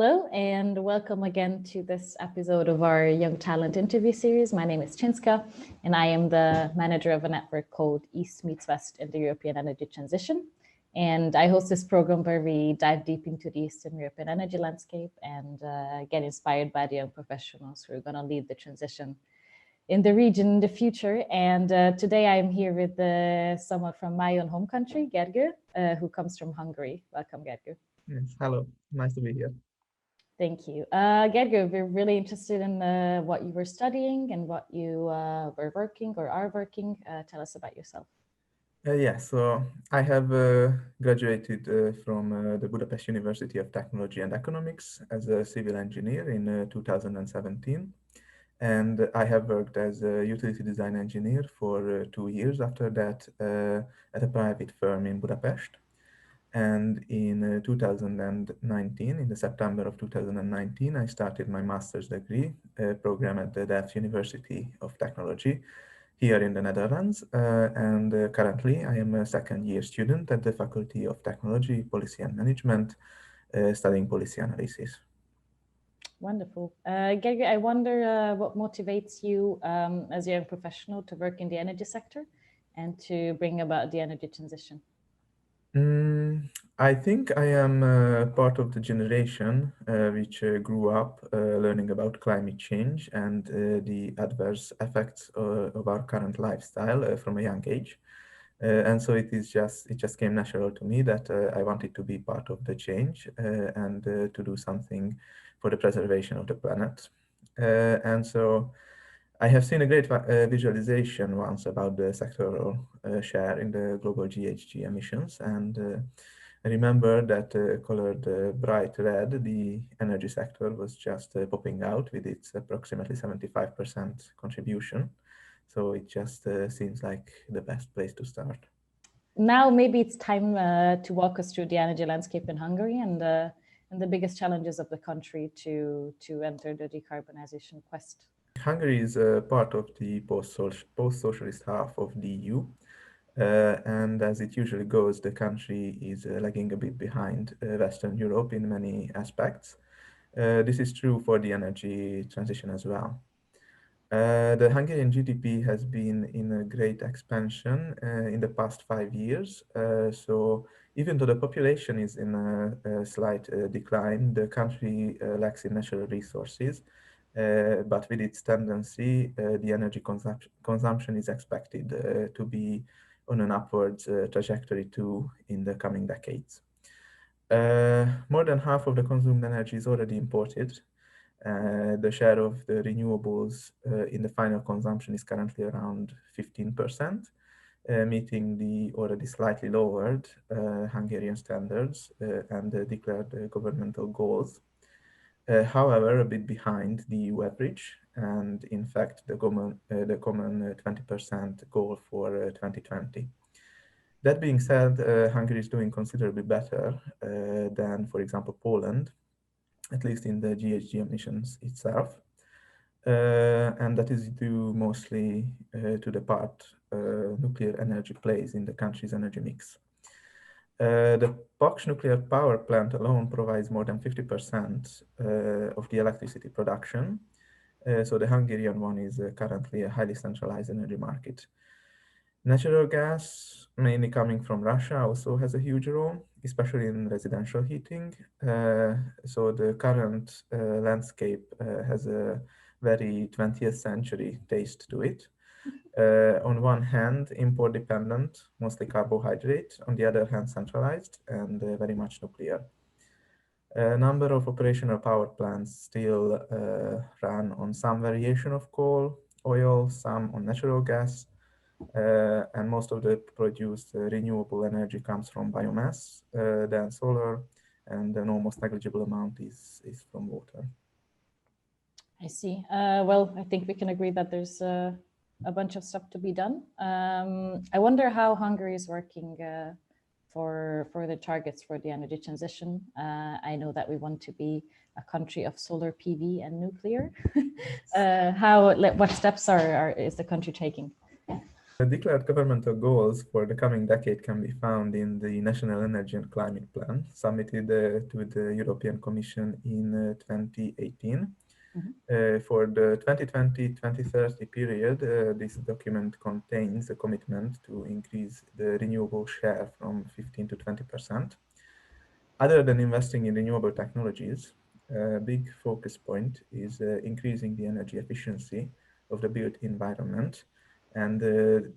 Hello and welcome again to this episode of our Young Talent interview series. My name is Chinska and I am the manager of a network called East Meets West in the European Energy Transition. And I host this program where we dive deep into the Eastern European energy landscape and get inspired by the young professionals who are going to lead the transition in the region in the future. And today I'm here with someone from my own home country, Gergely, who comes from Hungary. Welcome, Gergely. Yes, hello. Nice to be here. Thank you. Gergely, we're really interested in what you were studying and what you were working or are working. Tell us about yourself. So I have graduated from the Budapest University of Technology and Economics as a civil engineer in 2017. And I have worked as a utility design engineer for 2 years after that at a private firm in Budapest. And in 2019, in the September of 2019, I started my master's degree program at the Delft University of Technology here in the Netherlands. And currently, I am a second year student at the Faculty of Technology, Policy and Management, studying policy analysis. Wonderful. Gergely, I wonder what motivates you as a young professional to work in the energy sector and to bring about the energy transition? I think I am part of the generation which grew up learning about climate change and the adverse effects of our current lifestyle from a young age. And so it just came natural to me that I wanted to be part of the change and to do something for the preservation of the planet. And so I have seen a great visualization once about the sectoral share in the global GHG emissions, and I remember that colored bright red, the energy sector was just popping out with its approximately 75% contribution. So it just seems like the best place to start. Now, maybe it's time to walk us through the energy landscape in Hungary and the biggest challenges of the country to enter the decarbonization quest. Hungary is part of the post-socialist half of the EU. And as it usually goes, the country is lagging a bit behind Western Europe in many aspects. This is true for the energy transition as well. The Hungarian GDP has been in a great expansion in the past 5 years. So even though the population is in a slight decline, the country lacks in natural resources. But with its tendency, the energy consumption is expected to be on an upwards trajectory too in the coming decades. More than half of the consumed energy is already imported. The share of the renewables in the final consumption is currently around 15%, meeting the already slightly lowered Hungarian standards and the declared governmental goals. However, a bit behind the EU average, and in fact, the common 20% goal for 2020. That being said, Hungary is doing considerably better than, for example, Poland, at least in the GHG emissions itself. And that is due mostly to the part nuclear energy plays in the country's energy mix. The Paks nuclear power plant alone provides more than 50% of the electricity production. So the Hungarian one is currently a highly centralized energy market. Natural gas, mainly coming from Russia, also has a huge role, especially in residential heating. So the current landscape has a very 20th century taste to it. On one hand, import dependent, mostly carbohydrate. On the other hand, centralized and very much nuclear. A number of operational power plants still run on some variation of coal, oil, some on natural gas, and most of the produced renewable energy comes from biomass, then solar, and an almost negligible amount is from water. I see. Well, I think we can agree that there's a bunch of stuff to be done. I wonder how Hungary is working for the targets for the energy transition. I know that we want to be a country of solar PV and nuclear. What steps is the country taking? Declared governmental goals for the coming decade can be found in the National Energy and Climate Plan, submitted to the European Commission in 2018. Mhm. For the 2020-2030 period, this document contains a commitment to increase the renewable share from 15 to 20%. Other than investing in renewable technologies, a big focus point is increasing the energy efficiency of the built environment and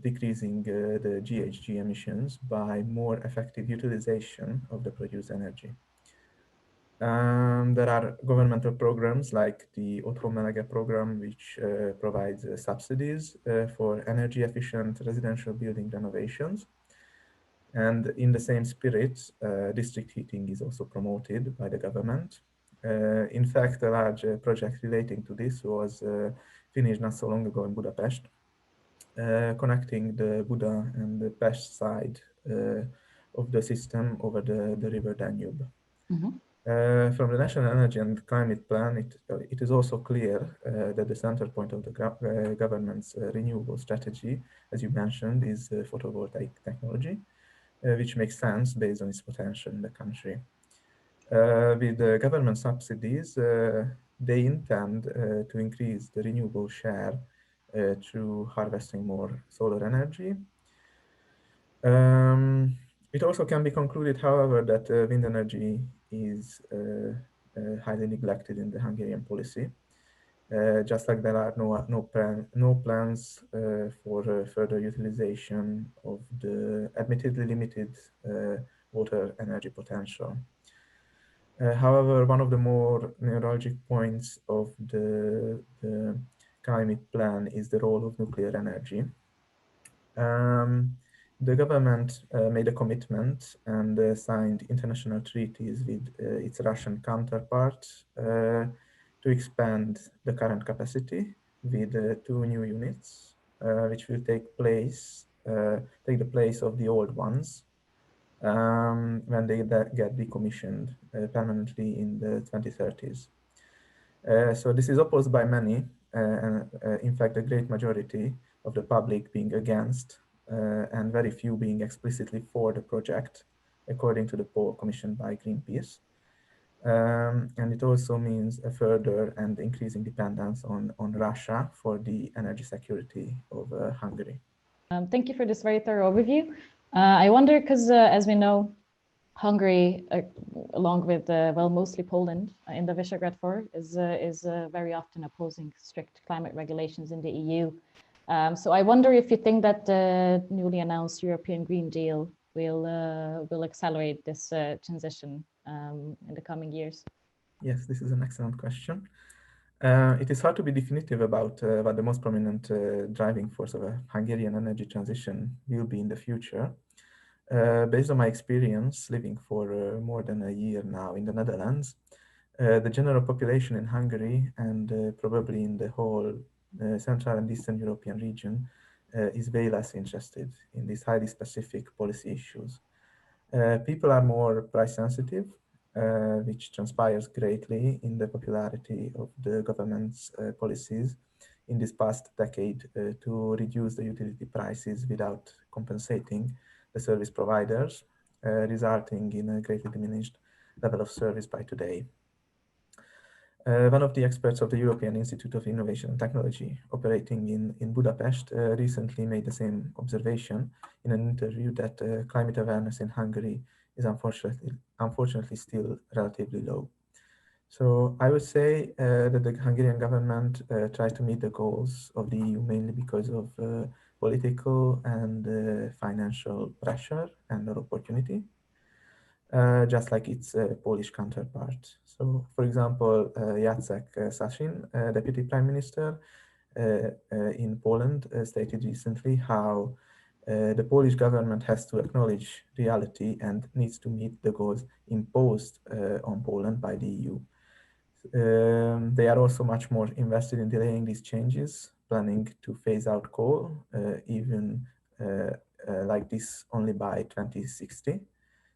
decreasing the GHG emissions by more effective utilization of the produced energy. There are governmental programs like the Otthon Melege program, which provides subsidies for energy efficient residential building renovations. And in the same spirit, district heating is also promoted by the government. In fact, a large project relating to this was finished not so long ago in Budapest, connecting the Buda and the Pest side of the system over the river Danube. Mhm. From the National Energy and Climate Plan, it is also clear that the center point of the government's renewable strategy, as you mentioned, is photovoltaic technology, which makes sense based on its potential in the country. With the government subsidies, they intend to increase the renewable share through harvesting more solar energy. Um, it also can be concluded, however, that wind energy is highly neglected in the Hungarian policy. Just like there are no plans for further utilization of the admittedly limited water energy potential. However, one of the more neurologic points of the climate plan is the role of nuclear energy. Um, the government made a commitment and signed international treaties with its Russian counterpart to expand the current capacity with two new units, which will take the place of the old ones when they get decommissioned permanently in the 2030s. So this is opposed by many, and in fact, the great majority of the public being against, and very few being explicitly for the project, according to the poll commissioned by Greenpeace. And it also means a further and increasing dependence on Russia for the energy security of Hungary. Thank you for this very thorough overview. I wonder, because as we know, Hungary, along with well, mostly Poland in the Visegrad Four, is very often opposing strict climate regulations in the EU. So I wonder if you think that the newly announced European Green Deal will accelerate this transition in the coming years. Yes, this is an excellent question. It is hard to be definitive about what the most prominent driving force of a Hungarian energy transition will be in the future. Based on my experience living for more than a year now in the Netherlands, the general population in Hungary and probably in the whole Central and Eastern European region is way less interested in these highly specific policy issues. People are more price sensitive, which transpires greatly in the popularity of the government's policies in this past decade to reduce the utility prices without compensating the service providers, resulting in a greatly diminished level of service by today. One of the experts of the European Institute of Innovation and Technology operating in Budapest recently made the same observation in an interview that climate awareness in Hungary is unfortunately still relatively low. So I would say that the Hungarian government tries to meet the goals of the EU mainly because of political and financial pressure and opportunity, just like its Polish counterpart. So, for example, Jacek Sasin, Deputy Prime Minister in Poland, stated recently how the Polish government has to acknowledge reality and needs to meet the goals imposed on Poland by the EU. They are also much more invested in delaying these changes, planning to phase out coal, even like this only by 2060.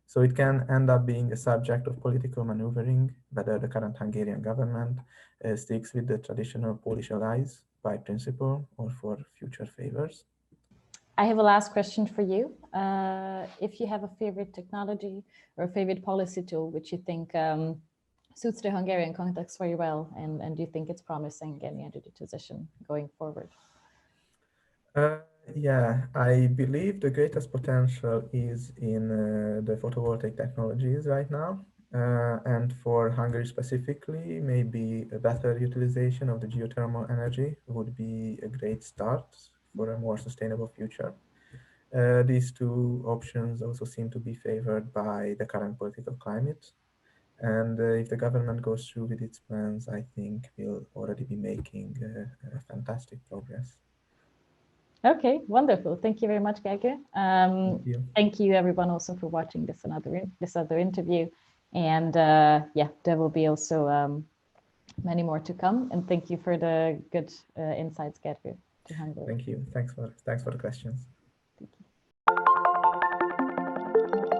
So it can end up being a subject of political maneuvering, whether the current Hungarian government sticks with the traditional Polish allies by principle or for future favors. I have a last question for you. If you have a favorite technology or a favorite policy tool which you think suits the Hungarian context very well, and do you think it's promising in the energy transition going forward? Uh, yeah, I believe the greatest potential is in the photovoltaic technologies right now. And for Hungary specifically, maybe a better utilization of the geothermal energy would be a great start for a more sustainable future. These two options also seem to be favored by the current political climate. And if the government goes through with its plans, I think we'll already be making fantastic progress. Okay, wonderful. Thank you very much, Gergely. Thank you. Thank you, everyone, also for watching this other interview. And yeah, there will be also many more to come. And thank you for the good insights, Gergely, to Hungary. Thank you. Thanks for the questions. Thank you.